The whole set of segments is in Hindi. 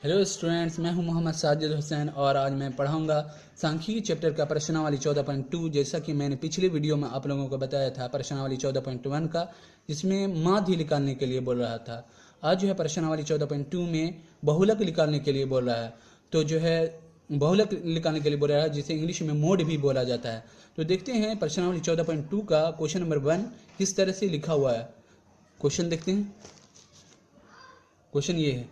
हेलो स्टूडेंट्स, मैं हूं मोहम्मद साजिद हुसैन और आज मैं पढ़ाऊंगा सांख्यिकी चैप्टर का प्रश्नावली 14.2। जैसा कि मैंने पिछले वीडियो में आप लोगों को बताया था प्रश्नावली 14.1 का, जिसमें माध्य निकालने के लिए बोल रहा था। आज जो है प्रश्नावली 14.2 में बहुलक निकालने के लिए बोल रहा है। तो जो है बहुलक निकालने के लिए बोल रहा है, जिसे इंग्लिश में मोड भी बोला जाता है। तो देखते हैं प्रश्नावली 14.2 का क्वेश्चन नंबर 1 किस तरह से लिखा हुआ है। क्वेश्चन देखते हैं। क्वेश्चन ये है,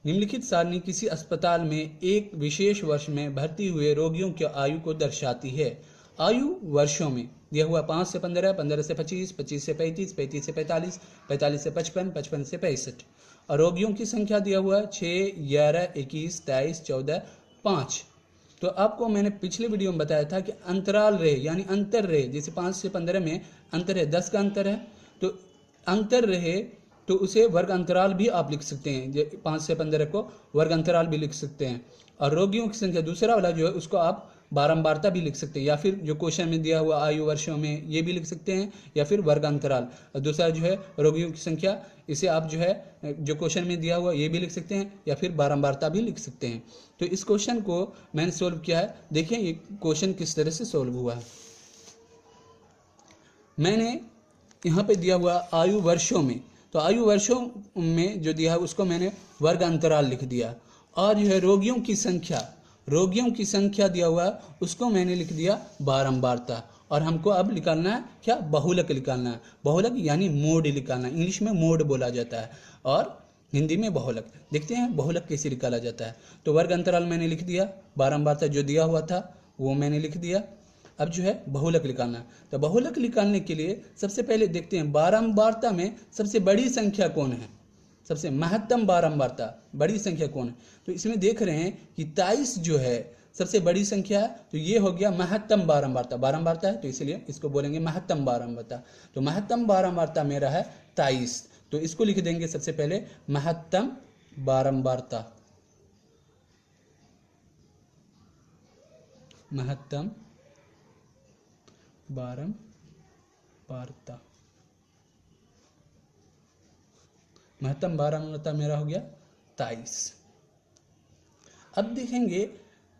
निम्नलिखित सारणी किसी अस्पताल में एक विशेष वर्ष में भर्ती हुए रोगियों की आयु को दर्शाती है। आयु वर्षों में दिया हुआ 5 से 15, 15 से 25, 25 से 35, 35 से 45, 45 से 55, 55 से 65 और रोगियों की संख्या दिया हुआ 6, 11, 21, 23, 14, 5। तो आपको मैंने पिछले वीडियो में बताया था कि अंतराल रहे यानी अंतर रहे, जैसे 5 से 15 में अंतर है, 10 का अंतर है, तो अंतर रहे तो उसे वर्ग अंतराल भी आप लिख सकते हैं। 5 से 15 को वर्ग अंतराल भी लिख सकते हैं। और रोगियों की संख्या दूसरा वाला जो है उसको आप बारंबारता भी लिख सकते हैं, या फिर जो क्वेश्चन में दिया हुआ आयु वर्षों में ये भी लिख सकते हैं, या फिर वर्ग अंतराल। और दूसरा जो है रोगियों की संख्या, इसे आप जो है जो क्वेश्चन में दिया हुआ ये भी लिख सकते हैं, या फिर बारंबारता भी लिख सकते हैं। तो इस क्वेश्चन को मैंने सोल्व किया है। देखिए ये क्वेश्चन किस तरह से सोल्व हुआ है। मैंने यहाँ पे दिया हुआ आयु वर्षों में, तो आयु वर्षों में जो दिया है उसको मैंने वर्ग अंतराल लिख दिया। और जो है रोगियों की संख्या दिया हुआ है उसको मैंने लिख दिया बारंबारता। और हमको अब निकालना है क्या, बहुलक निकालना है। बहुलक यानी मोड निकालना है। इंग्लिश में मोड बोला जाता है और हिंदी में बहुलक। देखते हैं बहुलक कैसे निकाला जाता है। तो वर्ग अंतराल मैंने लिख दिया, बारंबारता जो दिया हुआ था वो मैंने लिख दिया। अब जो है बहुलक निकालना है। तो बहुलक निकालने के लिए सबसे पहले देखते हैं बारंबारता में सबसे बड़ी संख्या कौन है, सबसे महत्तम बारंबारता बड़ी संख्या कौन है। तो इसमें देख रहे हैं कि 23 जो है सबसे बड़ी संख्या है, तो ये हो गया महत्तम बारंबारता। बारंबारता है तो इसलिए इसको बोलेंगे महत्तम बारंबारता। तो महत्तम बारंबारता मेरा है 23, तो इसको लिख देंगे सबसे पहले महत्तम बारंबारता। महत्तम बारंबारता, महत्तम बारंबारता मेरा हो गया 23। अब देखेंगे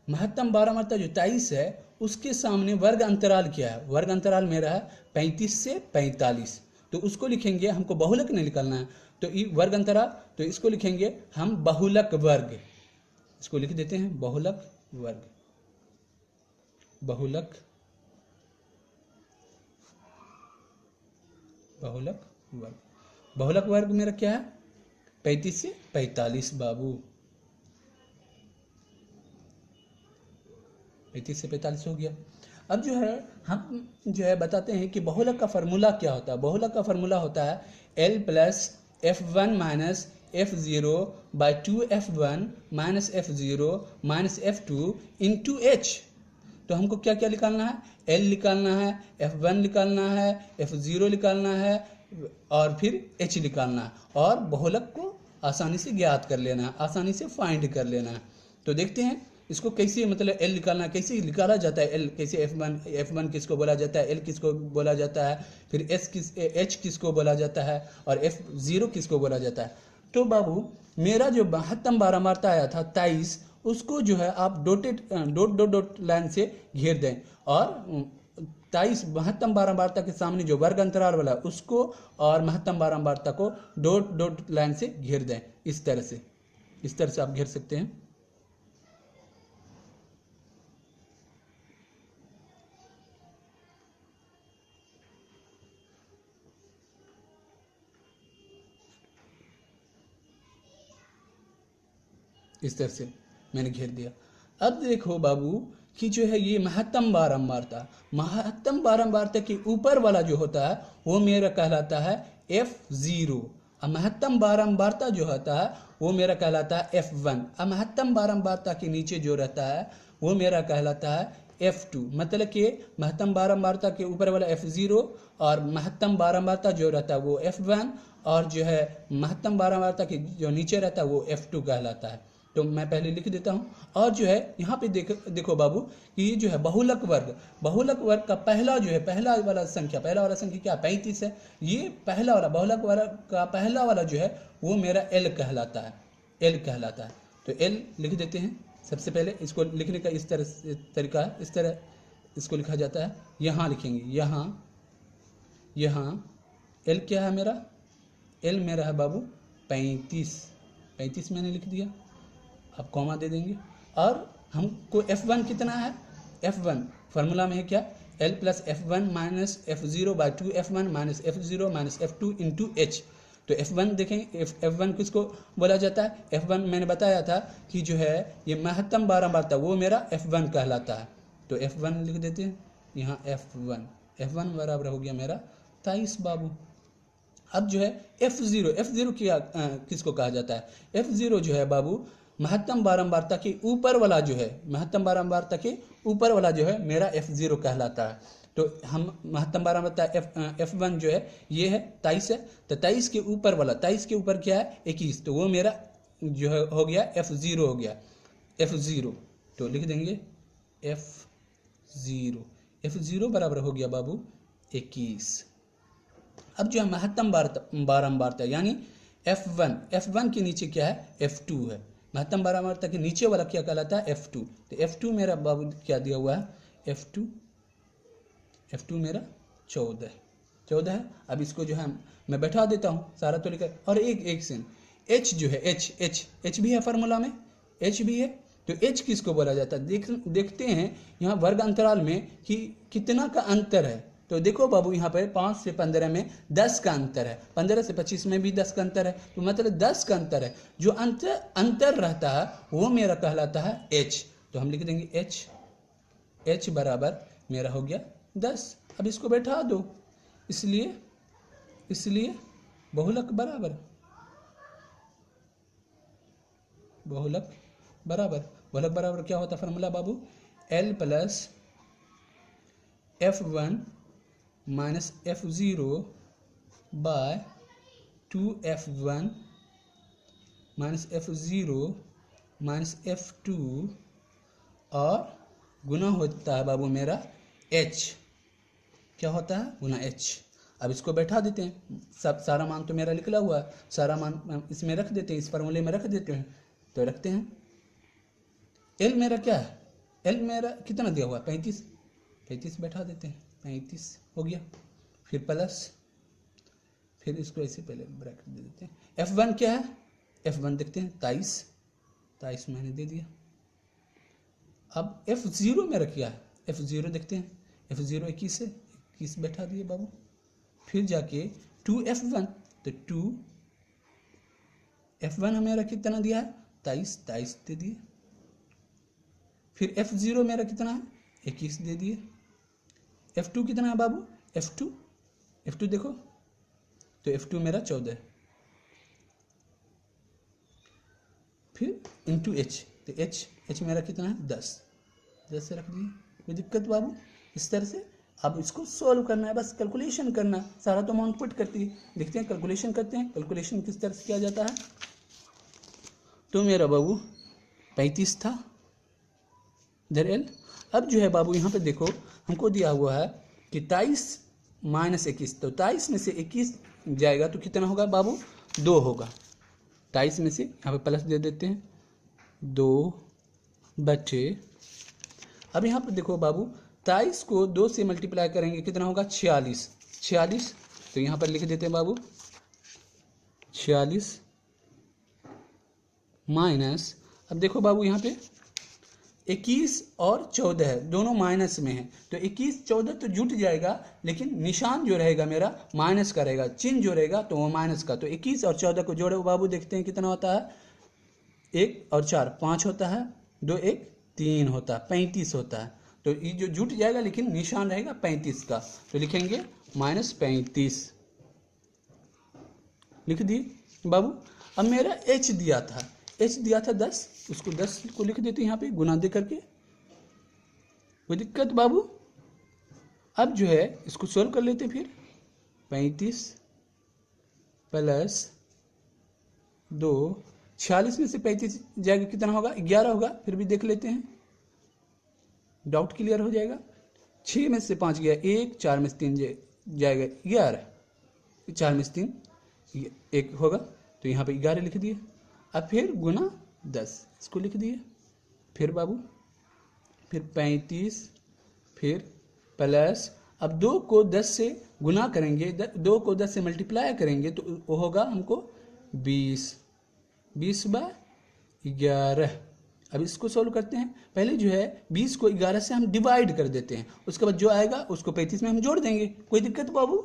महत्तम बारंबारता जो 23 है उसके सामने वर्ग अंतराल क्या है। वर्ग अंतराल मेरा है 35 से 45, तो उसको लिखेंगे, हमको बहुलक नहीं निकालना है। तो वर्ग अंतराल, तो इसको लिखेंगे हम बहुलक वर्ग। इसको लिख देते हैं बहुलक वर्ग। बहुलक वर्ग, बहुलक वर्ग मेरा क्या है 35 से 45 बाबू, 35 से 45 हो गया। अब जो है हम जो है बताते हैं कि बहुलक का फार्मूला क्या होता है। बहुलक का फार्मूला होता है L plus F1 minus F0 by 2F1 minus F0 minus F2 into H। तो हमको क्या क्या निकालना है, L निकालना है, F1 निकालना है, F0 निकालना है और फिर H निकालना है। और बहुलक को आसानी से ज्ञात कर लेना है, आसानी से फाइंड कर लेना है। तो देखते हैं इसको कैसे, मतलब L निकालना कैसे निकाला जाता है। L कैसे, F1 किसको बोला जाता है, L किसको बोला जाता है, फिर H किसको बोला जाता है और F0 किसको बोला जाता है। तो बाबू मेरा जो महत्तम बारंबारता आया था 23, उसको जो है आप डॉट लाइन से घेर दें। और 23 महत्तम बारंबारता के सामने जो वर्ग अंतराल वाला उसको और महत्तम बारंबारता को डॉट लाइन से घेर दें। इस तरह से आप घेर सकते हैं। इस तरह से मैंने घेर दिया। अब देखो बाबू कि जो है ये महत्तम बारंबारता के ऊपर वाला जो होता है वो मेरा कहलाता है F0। और महत्तम बारंबारता जो होता है वो मेरा कहलाता है F1। और महत्तम बारंबारता के नीचे जो रहता है वो मेरा कहलाता है F2। मतलब कि महत्तम बारंबारता के ऊपर वाला F0 और महत्तम बारंबारता जो रहता है वो F1, और जो है महत्तम बारंबारता के जो नीचे रहता है वो F2 कहलाता है। तो मैं पहले लिख देता हूँ। और जो है यहाँ पे देखो बाबू कि ये जो है बहुलक वर्ग का पहला वाला संख्या क्या 35 है। ये पहला वाला बहुलक वर्ग का पहला वाला जो है वो मेरा L कहलाता है। तो एल लिख देते हैं। सबसे पहले इसको लिखने का इस तरह से तरीका है, इस तरह इसको लिखा जाता है। यहाँ लिखेंगे, यहाँ एल क्या है मेरा, एल मेरा है बाबू 35 मैंने लिख दिया। अब कॉमा दे देंगे। और हमको F1 कितना है, F1 फार्मूला में है क्या, L plus F1 minus F0 by 2F1 minus F0 minus F2 into H। तो F1 देखेंगे, F1 किसको बोला जाता है, F1 मैंने बताया था कि जो है ये महत्तम बारंबारता, वो मेरा F1 कहलाता है। तो F1 लिख देते हैं यहाँ, F1 बराबर हो गया मेरा 23 बाबू। अब जो है F0 किसको कहा जाता है, F0 जो है बाबू महत्तम बारंबारता के ऊपर वाला जो है, महत्तम बारंबारता के ऊपर वाला जो है मेरा F0 कहलाता है। तो हम महत्तम बारंबारता F1 जो है ये है 23 है, तो 23 के ऊपर वाला, 23 के ऊपर क्या है 21, तो वो मेरा जो है हो गया F0 हो गया, F0। तो लिख देंगे F0 बराबर हो गया बाबू 21। अब जो है महत्तम बारंबारता यानी F1 के नीचे क्या है, F2 है। महत्तम बारंबारता के नीचे वाला क्या कहलाता है, F2। तो F2 मेरा बाबू क्या दिया हुआ है, F2 मेरा 14 है। अब इसको जो है मैं बैठा देता हूँ सारा तो लिखा। और एक सेकंड, H जो है H भी है फार्मूला में, H भी है। तो H किसको बोला जाता है, देखते हैं यहाँ वर्ग अंतराल में कि कितना का अंतर है। तो देखो बाबू यहाँ पर 5 से 15 में 10 का अंतर है, 15 से 25 में भी 10 का अंतर है, तो मतलब 10 का अंतर है। जो अंतर रहता है वो मेरा कहलाता है H। तो हम लिख देंगे H बराबर मेरा हो गया 10। अब इसको बैठा दो, इसलिए बहुलक बराबर क्या होता है फार्मूला बाबू, L plus F1 minus F0 by 2F1 minus F0 minus F2 और गुना होता है बाबू मेरा H। क्या होता है, गुना H। अब इसको बैठा देते हैं, सारा मान तो मेरा निकला हुआ है, सारा मान इसमें रख देते हैं, इस फार्मूले में रख देते हैं। तो रखते हैं, L मेरा क्या है, L मेरा कितना दिया हुआ है 35 बैठा देते हैं, 35 हो गया। फिर प्लस, फिर इसको ऐसे पहले ब्रैकेट दे देते हैं। F1 क्या है, F1 देखते हैं 23 मैंने दे दिया। अब F0 मेरा क्या है, F0 देखते हैं, F0 21 है, 21 बैठा दिए बाबू। फिर जाके 2F1, तो 2F1 हमें कितना दिया है 23 दे दिए। फिर F0 मेरा कितना है 21 दे दिए। F2 कितना है बाबू, F2 देखो, तो F2 मेरा 14 है। फिर इंटू H, तो H मेरा कितना है 10 से रख दिए। कोई दिक्कत बाबू, इस तरह से अब इसको सॉल्व करना है, बस कैलकुलेशन करना है। सारा तो अमाउंट पुट करती है, देखते हैं कैलकुलेशन करते हैं, कैलकुलेशन किस तरह से किया जाता है। तो मेरा बाबू 35 था इधर L। अब जो है बाबू यहाँ पे देखो हमको दिया हुआ है कि 23 माइनस 21, तो 23 में से 21 जाएगा तो कितना होगा बाबू, 2 होगा। 23 में से यहाँ पे प्लस दे देते हैं 2 बटे, अब यहाँ पे देखो बाबू 23 को 2 से मल्टीप्लाई करेंगे कितना होगा 46। तो यहाँ पर लिख देते हैं बाबू 46 माइनस, अब देखो बाबू यहाँ पे 21 और 14 है, दोनों माइनस में है, तो 21-14 तो जुट जाएगा, लेकिन निशान जो रहेगा मेरा माइनस का रहेगा, चिन्ह जो रहेगा तो वो माइनस का। तो 21 और 14 को जोड़े बाबू, देखते हैं कितना होता है, 1 और 4 5 होता है, 2 1 3 होता है, 35 होता है। तो ये जो जुट जाएगा लेकिन निशान रहेगा 35 का, तो लिखेंगे -35 लिख दिए बाबू। अब मेरा H दिया था 10, उसको 10 को लिख देते हैं यहाँ पे गुना दे करके, कोई दिक्कत बाबू। अब जो है इसको सोल्व कर लेते, फिर 35 प्लस 2, 46 में से 35 जाएगा कितना होगा 11 होगा, फिर भी देख लेते हैं, डाउट क्लियर हो जाएगा। 6 में से 5 गया 1, 4 में से 3 जाएगा 11, 4 में से 3 1 होगा, तो यहाँ पे 11 लिख दिए। अब फिर गुना 10, इसको लिख दिए। फिर बाबू फिर 35, फिर प्लस, अब 2 को 10 से गुना करेंगे, 2 को 10 से मल्टीप्लाई करेंगे तो वो होगा हमको 20, 20/11। अब इसको सॉल्व करते हैं। पहले जो है 20 को 11 से हम डिवाइड कर देते हैं, उसके बाद जो आएगा उसको 35 में हम जोड़ देंगे। कोई दिक्कत बाबू?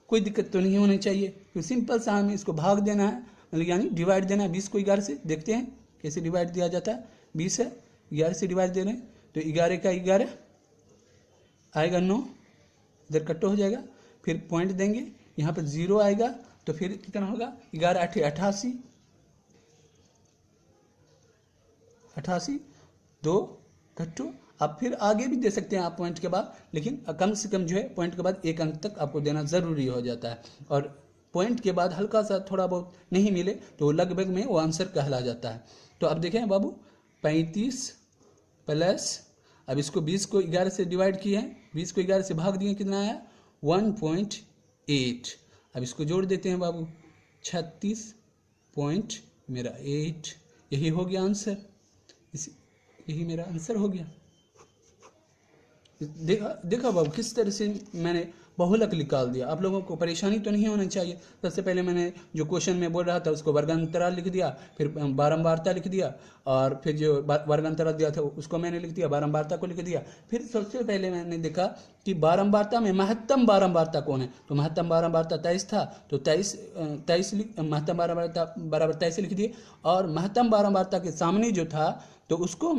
कोई दिक्कत तो नहीं होनी चाहिए, तो सिंपल सा हमें इसको भाग देना है, मतलब यानी डिवाइड देना है 20 को 11 से। देखते हैं कैसे डिवाइड दिया जाता है। 20 है, 11 से डिवाइड दे रहे हैं तो 11 का 11 आएगा 9, इधर कट हो जाएगा। फिर पॉइंट देंगे, यहाँ पर 0 आएगा तो फिर कितना होगा, 11 8 88, 88 2 कट्टो। अब फिर आगे भी दे सकते हैं आप पॉइंट के बाद, लेकिन कम से कम जो है पॉइंट के बाद 1 अंक तक आपको देना ज़रूरी हो जाता है। और पॉइंट के बाद हल्का सा थोड़ा बहुत नहीं मिले तो लगभग में वो आंसर कहला जाता है। तो अब देखें बाबू 35 प्लस, अब इसको 20 को 11 से डिवाइड किए हैं, 20 को 11 से भाग दिए, कितना आया 1.8। अब इसको जोड़ देते हैं बाबू 36.8, यही हो गया आंसर, यही मेरा आंसर हो गया। देखा बाबू किस तरह से मैंने बहुलक निकाल दिया। आप लोगों को परेशानी तो नहीं होनी चाहिए। सबसे पहले मैंने जो क्वेश्चन में बोल रहा था उसको वर्गांतराल लिख दिया, फिर बारंबारता लिख दिया, और फिर जो वर्गांतराल दिया था उसको मैंने लिख दिया, बारंबारता को लिख दिया। फिर सबसे पहले मैंने देखा कि बारंबारता में महत्तम बारंबारता कौन है, तो महत्तम बारंबारता 23 था, तो 23 महत्तम बारंबारता बराबर 23 लिख दिए। और महत्तम बारंबारता के सामने जो था तो उसको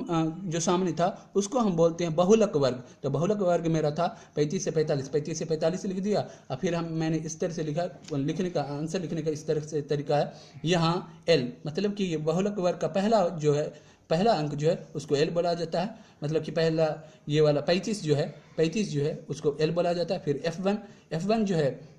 जो सामने था उसको हम बोलते हैं बहुलक वर्ग। तो बहुलक वर्ग मेरा था 35 से 45, 35 से 45 लिख दिया। और फिर मैंने इस तरह से लिखा, लिखने का आंसर लिखने का इस तरह से तरीका है। यहाँ L मतलब कि ये बहुलक वर्ग का पहला जो है, पहला अंक जो है उसको L बोला जाता है। मतलब कि पहला ये वाला 35 जो है उसको L बोला जाता है। फिर F1 जो है,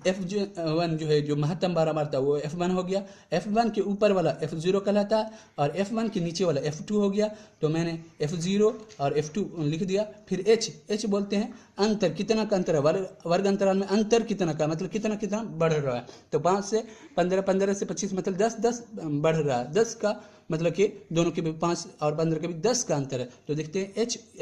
F1 जो है जो महत्तम बारंबारता वो F1 हो गया। F1 के ऊपर वाला F0 कहलाता है, और F1 के नीचे वाला F2 हो गया। तो मैंने F0 और F2 लिख दिया। फिर H बोलते हैं अंतर, कितना का अंतर है, वर्ग अंतराल में अंतर कितना का, मतलब कितना बढ़ रहा है। तो 5 से 15, 15 से 25 मतलब 10 बढ़ रहा है। 10 का मतलब कि दोनों के भी 5 और 15 के भी 10 का अंतर है। तो देखते हैं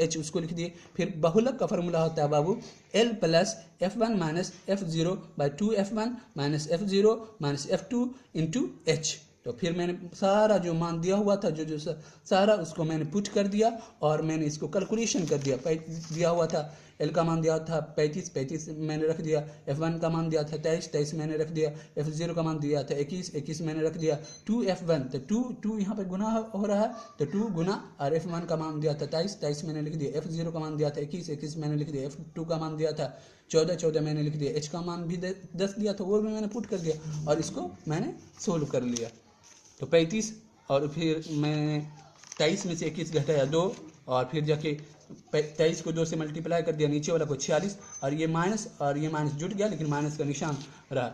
H उसको लिख दिए। फिर बहुलक का फॉर्मूला होता है बाबू L plus F1 minus F0 by 2F1 minus F0 minus F2 into H। तो फिर मैंने सारा जो मान दिया हुआ था, जो सारा उसको मैंने पुट कर दिया और मैंने इसको कैलकुलेशन कर दिया। दिया हुआ था L का मान दिया था 35 मैंने रख दिया, F1 का मान दिया था 23 मैंने रख दिया, F0 का मान दिया था 21 मैंने रख दिया। 2F1 तो 2 यहाँ पर गुना हो रहा है, तो 2 गुना, और F1 का मान दिया था 23 मैंने लिख दिया, F0 का मान दिया था 21 मैंने लिख दिया, F2 का मान दिया था 14 मैंने लिख दिया, H का मान भी 10 दिया था वो भी मैंने पुट कर दिया और इसको मैंने सोल्व कर लिया। तो 35 और फिर मैंने 23 में से 21 घटाया 2 और फिर जाके 23 को 2 से मल्टीप्लाई कर दिया, नीचे वाला को 46 और ये माइनस जुट गया, लेकिन माइनस का निशान रहा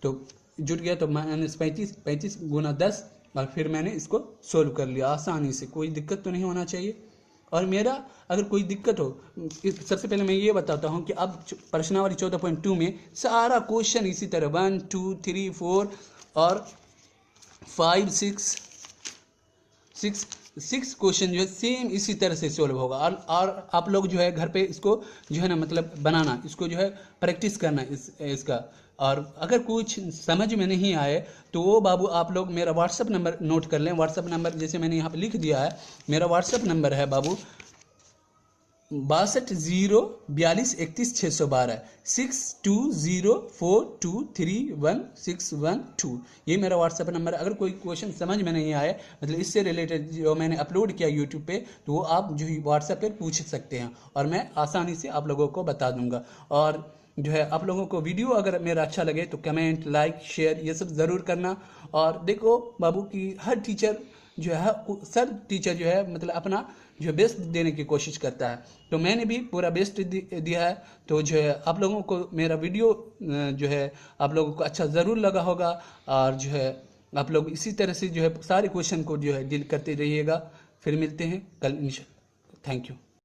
तो जुट गया। तो माइनस 35 गुना 10 और फिर मैंने इसको सोल्व कर लिया आसानी से। कोई दिक्कत तो नहीं होना चाहिए। और मेरा अगर कोई दिक्कत हो, सबसे पहले मैं ये बताता हूँ कि अब प्रश्नावली 14.2 में सारा क्वेश्चन इसी तरह 1 2 3 4 और 5 6 क्वेश्चन जो है सेम इसी तरह से सॉल्व होगा। और आप लोग जो है घर पे इसको जो है ना मतलब बनाना, इसको जो है प्रैक्टिस करना इसका। और अगर कुछ समझ में नहीं आए तो वो बाबू आप लोग मेरा व्हाट्सअप नंबर नोट कर लें। व्हाट्सअप नंबर जैसे मैंने यहाँ पे लिख दिया है, मेरा व्हाट्सअप नंबर है बाबू 6204213612 6204231612। ये मेरा व्हाट्सएप नंबर है। अगर कोई क्वेश्चन समझ में नहीं आए, मतलब इससे रिलेटेड जो मैंने अपलोड किया यूट्यूब पे, तो वो आप जो है व्हाट्सएप पे पूछ सकते हैं और मैं आसानी से आप लोगों को बता दूंगा। और जो है आप लोगों को वीडियो अगर मेरा अच्छा लगे तो कमेंट लाइक शेयर ये सब ज़रूर करना। और देखो बाबू की हर टीचर जो है, सर टीचर जो है मतलब अपना जो बेस्ट देने की कोशिश करता है, तो मैंने भी पूरा बेस्ट दिया है। तो जो है आप लोगों को मेरा वीडियो जो है आप लोगों को अच्छा ज़रूर लगा होगा। और जो है आप लोग इसी तरह से जो है सारे क्वेश्चन को जो है डील करते रहिएगा। फिर मिलते हैं कल इंशाल्लाह। Thank you.